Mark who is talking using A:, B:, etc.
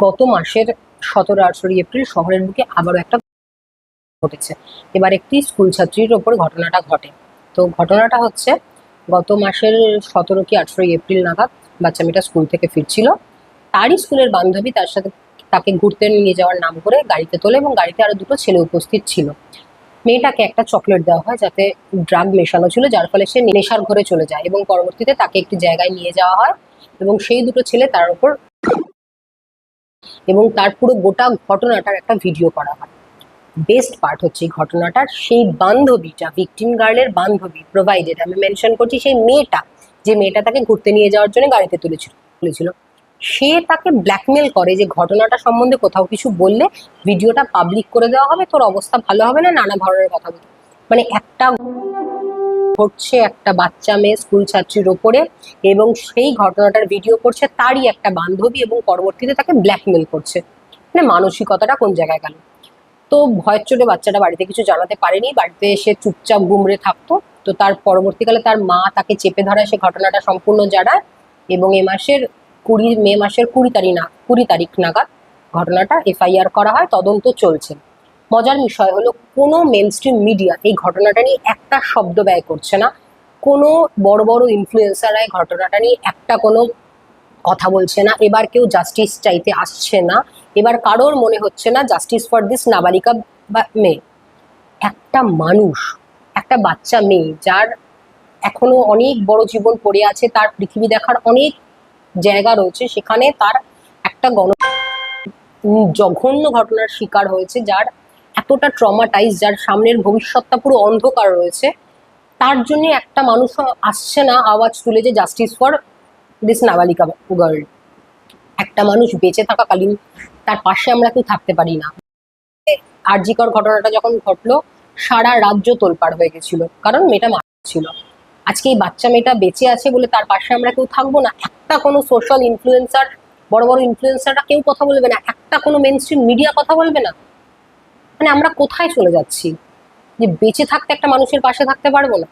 A: গত মাসের 17-18 এপ্রিল শহরের বুকে আবারও একটা ঘটেছে। এবার একটি স্কুল ছাত্রীর ওপর ঘটনাটা ঘটে। তো ঘটনাটা হচ্ছে, গত মাসের 17 কি 18 এপ্রিল নাগাদ বাচ্চা মেয়েটা স্কুল থেকে ফিরছিল। তারই স্কুলের বান্ধবী তার সাথে তাকে ঘুরতে নিয়ে যাওয়ার নাম করে গাড়িতে তোলে এবং গাড়িতে আরো দুটো ছেলে উপস্থিত ছিল। মেয়েটাকে একটা চকলেট দেওয়া হয় যাতে ড্রাগ মেশানো ছিল, যার ফলে সে নেশার ঘরে চলে যায় এবং পরবর্তীতে তাকে একটি জায়গায় নিয়ে যাওয়া হয় এবং সেই দুটো ছেলে তার উপর এবং তার পুরো গোটা ঘটনাটার একটা ভিডিও করা হয়। বেস্ট পার্ট হচ্ছে এই ঘটনাটার, সেই বান্ধবীটা, ভিকটিম গার্লের বান্ধবী প্রোভাইডেড, আমি মেনশন করছি সেই মেয়েটা, যে মেয়েটা তাকে ঘুরতে নিয়ে যাওয়ার জন্য গাড়িতে তুলেছিল, সে তাকে ব্ল্যাকমেল করে যে ঘটনাটা সম্বন্ধে কোথাও কিছু বললে ভিডিওটা পাবলিক করে দেওয়া হবে, তোর অবস্থা ভালো হবে না, নানা ধরনের কথা বলতে। মানে একটা ঘটছে একটা বাচ্চা মেয়ে স্কুল ছাত্রীর ওপরে এবং সেই ঘটনাটার ভিডিও করছে তারই একটা বান্ধবী এবং পরবর্তীতে তাকে ব্ল্যাকমেল করছে। মানে মানসিকতাটা কোন জায়গায় গেল? তো ভয়ের চোটে বাচ্চাটা বাড়িতে কিছু জানাতে পারেনি, বাড়িতে এসে চুপচাপ গুমড়ে থাকতো। তো তার পরবর্তীকালে তার মা তাকে চেপে ধরায়, সে ঘটনাটা সম্পূর্ণ জানায় এবং মে মাসের 20 তারিখ নাগাদ ঘটনাটা FIR করা হয়, তদন্ত চলছে। মজার বিষয় হলো, কোনো মেনস্ট্রিম মিডিয়া এই ঘটনাটা নিয়ে একটা শব্দ ব্যয় করছে না। কোনো বড় বড় ইনফ্লুয়েন্সাররা এই ঘটনাটা নিয়ে একটা কোনো কথা বলছে না। এবার কেউ জাস্টিস চাইতে আসছে না। এবার কারোর মনে হচ্ছে না জাস্টিস ফর দিস নাবালিকা বা মেয়ে। একটা মানুষ, একটা বাচ্চা মেয়ে যার এখনো অনেক বড় জীবন পড়ে আছে, তার পৃথিবী দেখার অনেক জায়গা রয়েছে, সেখানে তার একটা জঘন্য ঘটনার শিকার হয়েছে, যার এতটা ট্রমাটাইজ, যার সামনের ভবিষ্যৎটা পুরো অন্ধকার রয়েছে, তার জন্য একটা মানুষ আসছে না আওয়াজ তুলে যে জাস্টিস ফর দিস নাবালিকা গার্ল। একটা মানুষ বেঁচে থাকাকালীন তার পাশে আমরা কেউ থাকতে পারি না। আরজিকর ঘটনাটা যখন ঘটলো, সারা রাজ্য তোলপাড় হয়ে গেছিল, কারণ মেয়েটা মারা ছিল। আজকে এই বাচ্চা মেয়েটা বেঁচে আছে বলে তার পাশে আমরা কেউ থাকবো না? একটা কোনো সোশ্যাল ইনফ্লুয়েন্সার, বড় বড় ইনফ্লুয়েন্সাররা কেউ কথা বলবে না? একটা কোনো মেইনস্ট্রিম মিডিয়া কথা বলবে না? মানে আমরা কোথায় চলে যাচ্ছি? যে বেঁচে থাকতে একটা মানুষের পাশে থাকতে পারবো না?